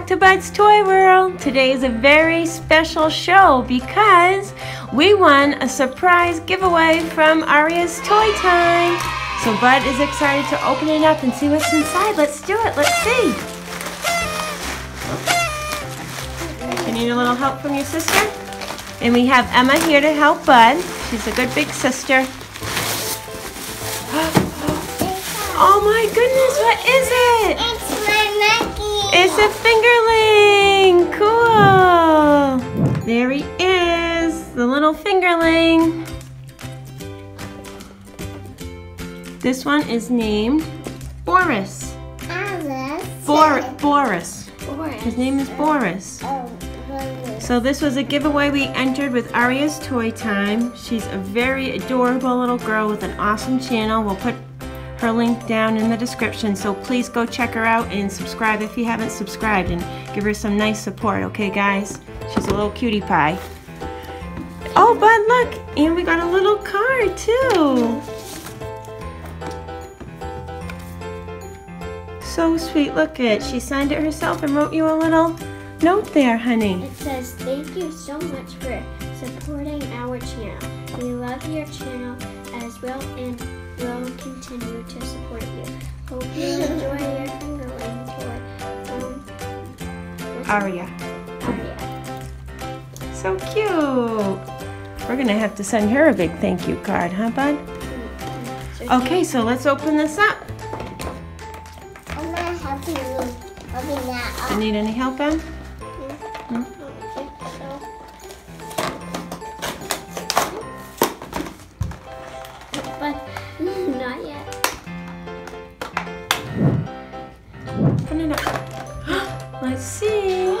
back to Bud's Toy World. Today is a very special show because we won a surprise giveaway from Aria's Toy Time. So Bud is excited to open it up and see what's inside. Let's do it. Let's see. You need a little help from your sister? And we have Emma here to help Bud. She's a good big sister. Oh my goodness, what is it? It's my monkey. It's a fingerling. Cool. There he is, the little fingerling. This one is named Boris. Boris. His name is Boris. So this was a giveaway we entered with Aria's Toy Time. She's a very adorable little girl with an awesome channel. We'll put her link down in the description, so please go check her out and subscribe if you haven't subscribed and give her some nice support, okay guys? She's a little cutie pie. Oh, Bud, look! And we got a little card too! So sweet, look at it. She signed it herself and wrote you a little note there, honey. It says, thank you so much for supporting our channel. We love your channel as well and will continue to support you. Hope you enjoy your fingerling tour from Aria. So cute. We're gonna have to send her a big thank you card, huh, Bud? Okay, so let's open this up. I'm gonna help you open that up. You need any help, Em? No? But not yet. Open it up. Let's see.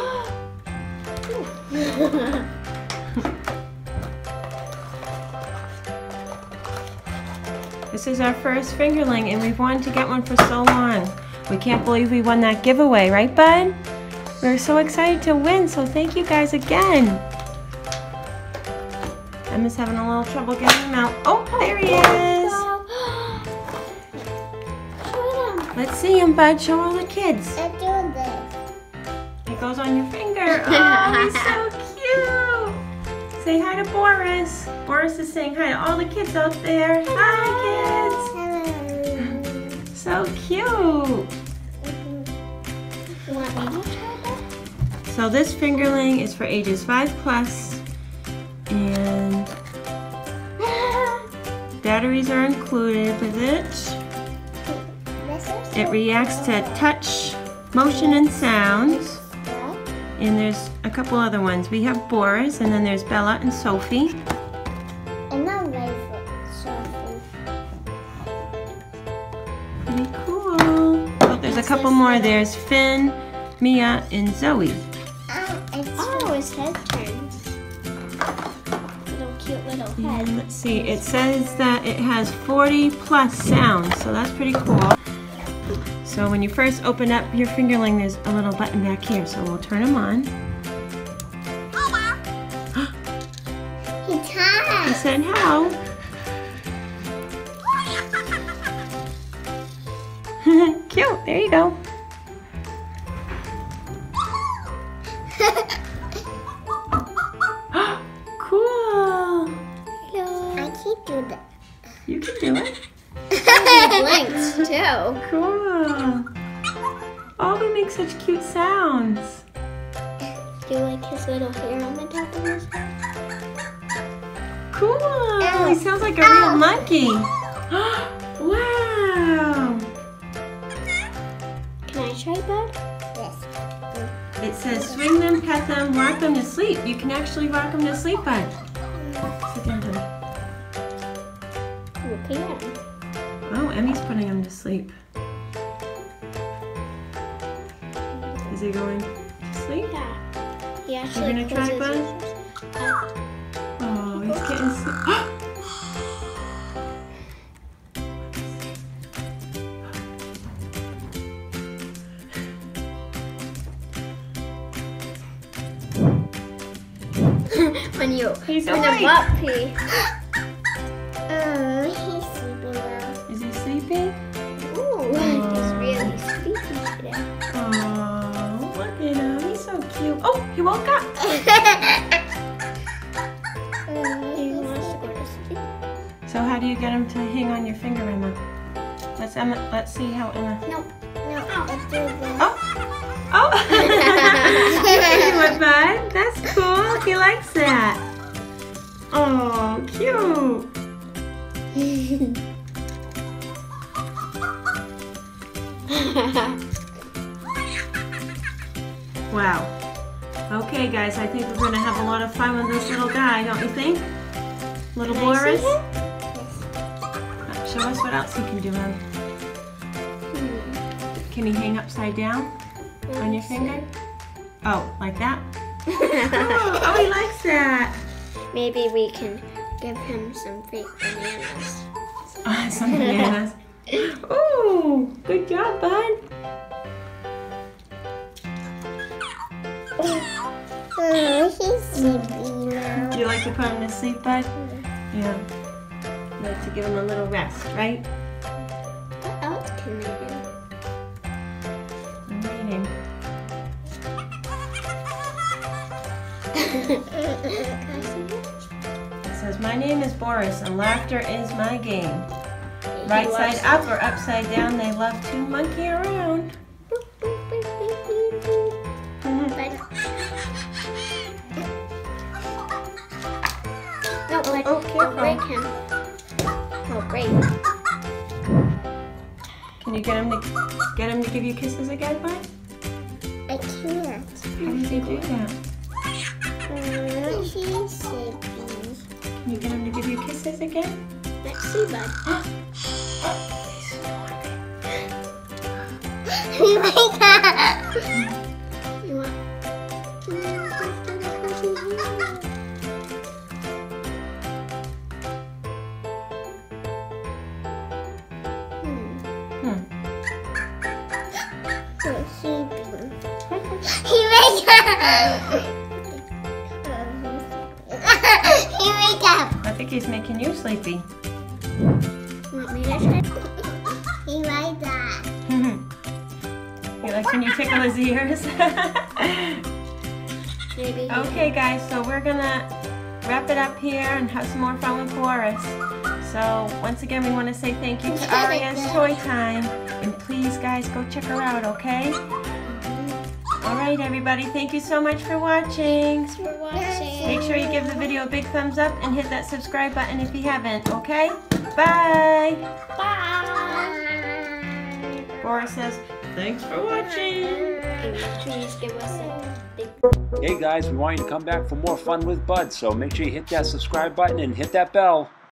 This is our first fingerling, and we've wanted to get one for so long. We can't believe we won that giveaway, right, Bud? We're so excited to win, so thank you guys again. Emma's having a little trouble getting him out. Oh, there he is. Let's see him, Bud. Show all the kids. I'm doing this. It goes on your finger. Oh, he's so cute. Say hi to Boris. Boris is saying hi to all the kids out there. Hi, kids. Hello. So cute. You want me to try that? So this fingerling is for ages 5+, and batteries are included with it. It reacts to touch, motion, and sounds. And there's a couple other ones. We have Boris, and then there's Bella and Sophie. And I'm ready for Sophie. Pretty cool. Oh, there's a couple more. There's Finn, Mia, and Zoe. Oh, his head turns. Little cute little head. And let's see, it says that it has 40+ sounds, so that's pretty cool. So when you first open up your fingerling, there's a little button back here, so we'll turn them on. He tied. He said how? Cute, there you go. Cool. Hello. I can't do that. You can do it. He blinks too. Cool. Oh, we make such cute sounds. Do you like his little hair on the top of his head? Cool. Oh, he sounds like a real monkey. Wow. Can I try, Bud? Yes. It says swing them, pet them, rock them to sleep. You can actually rock them to sleep, Bud. Sit down, honey. You can. Oh, Emmy's putting him to sleep. Is he going to sleep? Yeah. He actually You're gonna try, Bud? Oh, he's getting sleep. When you He's when awake. the butt pee. He's sleeping now. Is he sleeping? Ooh, he's really sleepy today. Oh, look at him. he woke up. He wants to go to sleep. So how do you get him to hang on your finger, Emma? Let's see how Emma. No, let's do this. Oh! Oh! What, bud? That's cool. He likes that. Oh, cute. Wow. Okay, guys, I think we're going to have a lot of fun with this little guy, don't you think? Little Boris? Show us what else he can do. Can he hang upside down on your finger? Oh, like that? Oh, he likes that. Maybe we can give him some fake bananas. Some bananas. Ooh, good job, bud. Oh, he's sleepy now. Do you like to put him to sleep, bud? Yeah. You like to give him a little rest, right? What else can I do? I'm waiting. It says, my name is Boris and laughter is my game. Right side up or upside down, they love to monkey around. No, careful. break him. Oh, great. Can you get him to give you kisses again, bud? I can't. How does he do that? He's sleepy. Can you get him to give you kisses again? Let's see, bud. You want? He wake up! He wake up! I think he's making you sleepy. Want me to try? He like that. You like when you tickle his ears? Maybe. Okay, guys, so we're gonna wrap it up here and have some more fun with Boris. So once again, we want to say thank you to Aria's Toy Time, and please, guys, go check her out, okay? All right, everybody, thank you so much for watching. Thanks for watching. Make sure you give the video a big thumbs up and hit that subscribe button if you haven't, okay? Bye! Bye! Boris says, thanks for watching. Please give us a big... Hey guys, we want you to come back for more fun with Bud, so make sure you hit that subscribe button and hit that bell.